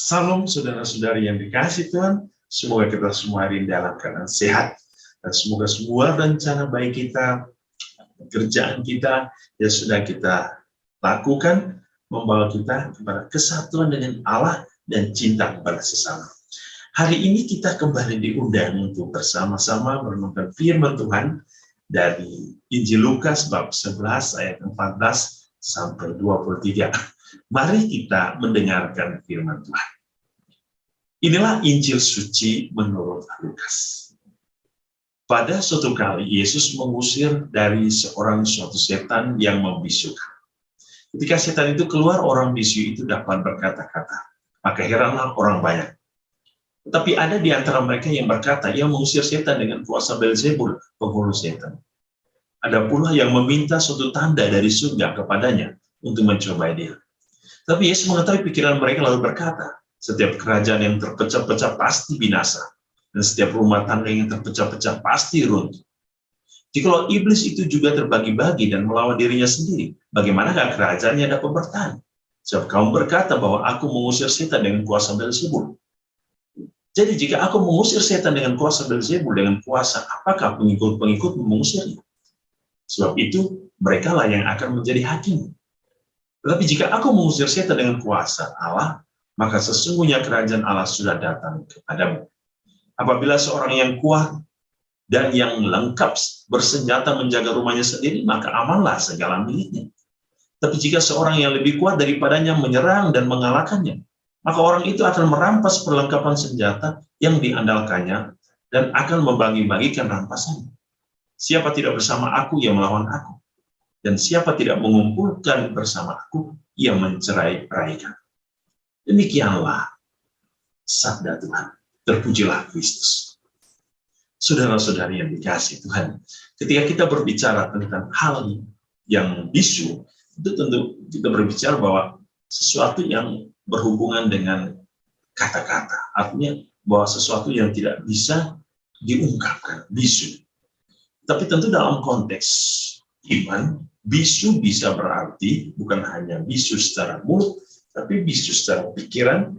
Salam saudara-saudari yang dikasihi Tuhan, semoga kita semua hari ini dalam keadaan sehat, dan semoga semua rencana baik kita, pekerjaan kita, yang sudah kita lakukan, membawa kita kepada kesatuan dengan Allah dan cinta kepada sesama. Hari ini kita kembali diundang untuk bersama-sama merenungkan firman Tuhan dari Injil Lukas bab 11 ayat 14 sampai 23. Mari kita mendengarkan firman Tuhan. Inilah Injil suci menurut Lukas. Pada suatu kali Yesus mengusir dari suatu setan yang membisukan. Ketika setan itu keluar, orang bisu itu dapat berkata-kata. Maka heranlah orang banyak. Tetapi ada di antara mereka yang berkata, ia mengusir setan dengan kuasa Beelzebul, penghulu setan. Ada pula yang meminta suatu tanda dari surga kepadanya untuk mencobai dia. Tapi Yesus mengetahui pikiran mereka lalu berkata, setiap kerajaan yang terpecah-pecah pasti binasa, dan setiap rumah tangga yang terpecah-pecah pasti runtuh. Jikalau iblis itu juga terbagi-bagi dan melawan dirinya sendiri, bagaimanakah kerajaannya dapat bertahan? Sebab kamu berkata bahwa aku mengusir setan dengan kuasa Beelzebul. Jadi jika aku mengusir setan dengan kuasa Beelzebul, dengan kuasa apakah pengikut-pengikut mengusirnya? Sebab itu mereka lah yang akan menjadi hakim. Tetapi jika aku mengusir setan dengan kuasa Allah, maka sesungguhnya kerajaan Allah sudah datang kepadamu. Apabila seorang yang kuat dan yang lengkap bersenjata menjaga rumahnya sendiri, maka amanlah segala miliknya. Tapi jika seorang yang lebih kuat daripadanya menyerang dan mengalahkannya, maka orang itu akan merampas perlengkapan senjata yang diandalkannya dan akan membagi-bagikan rampasannya. Siapa tidak bersama aku, ia melawan aku. Dan siapa tidak mengumpulkan bersama aku, ia mencerai-beraikan. Demikianlah sabda Tuhan. Terpujilah Kristus. Saudara-saudari yang dikasihi Tuhan, ketika kita berbicara tentang hal yang bisu, itu tentu kita berbicara bahwa sesuatu yang berhubungan dengan kata-kata, artinya bahwa sesuatu yang tidak bisa diungkapkan, bisu. Tapi tentu dalam konteks iman, bisu bisa berarti bukan hanya bisu secara mulut, tapi bisu secara pikiran,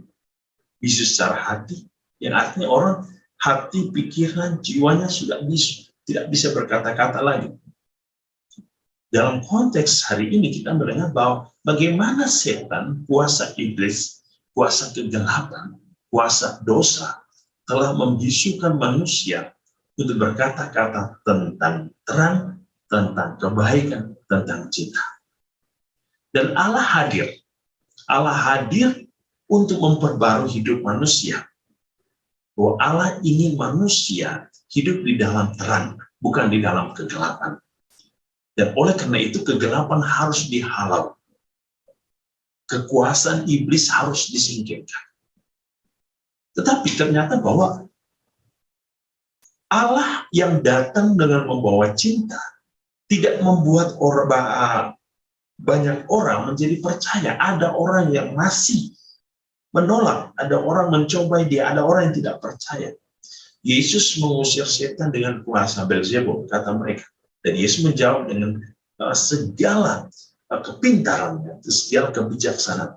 bisu secara hati, yang artinya orang hati, pikiran, jiwanya sudah bisu, tidak bisa berkata-kata lagi. Dalam konteks hari ini kita mendengar bahwa bagaimana setan, kuasa iblis, kuasa kegelapan, kuasa dosa telah membisukan manusia untuk berkata-kata tentang terang, tentang kebaikan, tentang cinta. Dan Allah hadir untuk memperbarui hidup manusia. Bahwa Allah ingin manusia hidup di dalam terang, bukan di dalam kegelapan. Dan oleh karena itu kegelapan harus dihalau. Kekuasaan iblis harus disingkirkan. Tetapi ternyata bahwa Allah yang datang dengan membawa cinta tidak membuat banyak orang menjadi percaya. Ada orang yang masih menolak, ada orang mencobai dia, ada orang yang tidak percaya. Yesus mengusir setan dengan kuasa Beelzebul, kata mereka. Dan Yesus menjawab dengan segala kepintarannya, segala kebijaksanaan.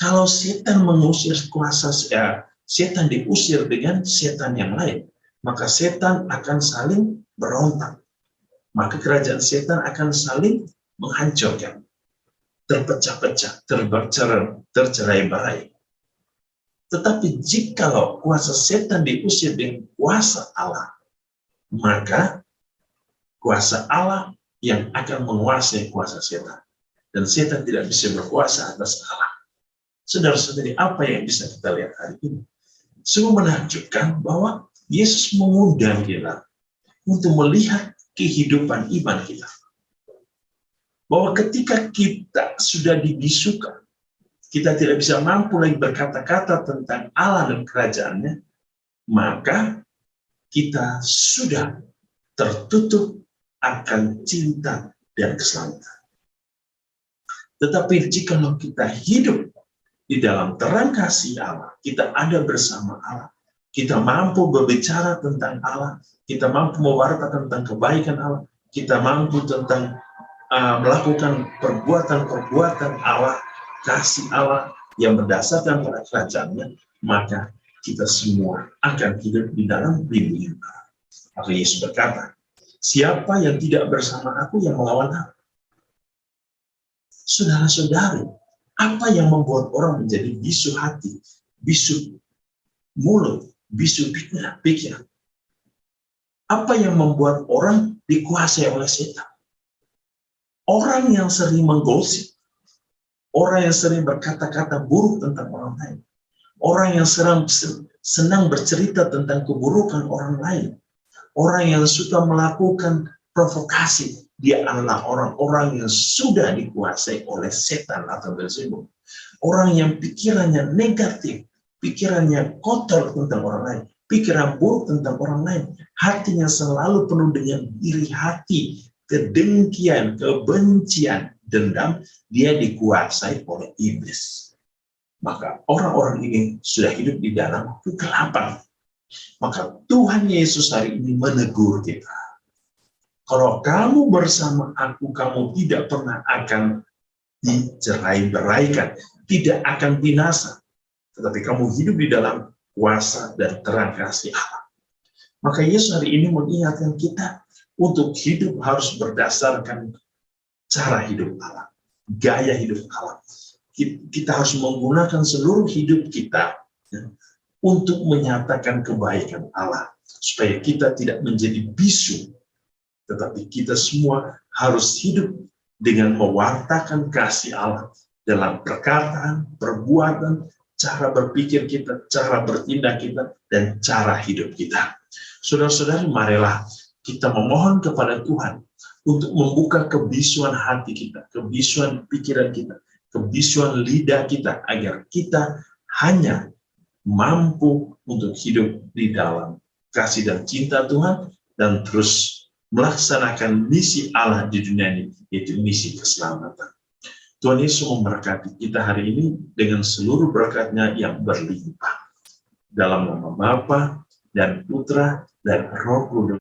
Kalau setan mengusir kuasa, setan diusir dengan setan yang lain, maka setan akan saling berontak. Maka kerajaan setan akan saling menghancurkan, terpecah-pecah, tercerai-berai. Tetapi jikalau kuasa setan diusir dengan kuasa Allah, maka kuasa Allah yang akan menguasai kuasa setan. Dan setan tidak bisa berkuasa atas Allah. Saudara-saudari, apa yang bisa kita lihat hari ini? Sungguh menakjubkan bahwa Yesus mengundang kita untuk melihat kehidupan iman kita. Bahwa ketika kita sudah dibisukan, kita tidak bisa mampu lagi berkata-kata tentang Allah dan kerajaannya, maka kita sudah tertutup akan cinta dan keselamatan. Tetapi jika kita hidup di dalam terang kasih Allah, kita ada bersama Allah, kita mampu berbicara tentang Allah, kita mampu mewartakan tentang kebaikan Allah, kita mampu tentang melakukan perbuatan-perbuatan Allah, kasih Allah, yang berdasarkan pada kerajaannya, maka kita semua akan hidup di dalam bimbingan Allah. Maka Yesus berkata, siapa yang tidak bersama aku yang melawan aku. Saudara-saudari, apa yang membuat orang menjadi bisu hati, bisu mulut, bisu pikiran? Apa yang membuat orang dikuasai oleh setan? Orang yang sering menggosip, orang yang sering berkata-kata buruk tentang orang lain, orang yang senang bercerita tentang keburukan orang lain, orang yang suka melakukan provokasi, dia adalah orang-orang yang sudah dikuasai oleh setan atau Beelzebul. Orang yang pikirannya negatif, pikirannya kotor tentang orang lain, pikiran buruk tentang orang lain, hatinya selalu penuh dengan iri hati, kedengkian, kebencian, dendam, dia dikuasai oleh iblis. Maka orang-orang ini sudah hidup di dalam kegelapan. Maka Tuhan Yesus hari ini menegur kita. Kalau kamu bersama aku, kamu tidak pernah akan dicerai-beraikan, tidak akan binasa, tetapi kamu hidup di dalam kuasa dan terang kasih Allah. Maka Yesus hari ini mengingatkan kita untuk hidup harus berdasarkan cara hidup Allah, gaya hidup Allah. Kita harus menggunakan seluruh hidup kita untuk menyatakan kebaikan Allah, supaya kita tidak menjadi bisu, tetapi kita semua harus hidup dengan mewartakan kasih Allah dalam perkataan, perbuatan, cara berpikir kita, cara bertindak kita, dan cara hidup kita. Saudara-saudari, marilah kita memohon kepada Tuhan untuk membuka kebisuan hati kita, kebisuan pikiran kita, kebisuan lidah kita, agar kita hanya mampu untuk hidup di dalam kasih dan cinta Tuhan, dan terus melaksanakan misi Allah di dunia ini, yaitu misi keselamatan. Tuhan Yesus memberkati kita hari ini dengan seluruh berkat-Nya yang berlimpah. Dalam nama Bapa dan Putra dan Roh Kudus.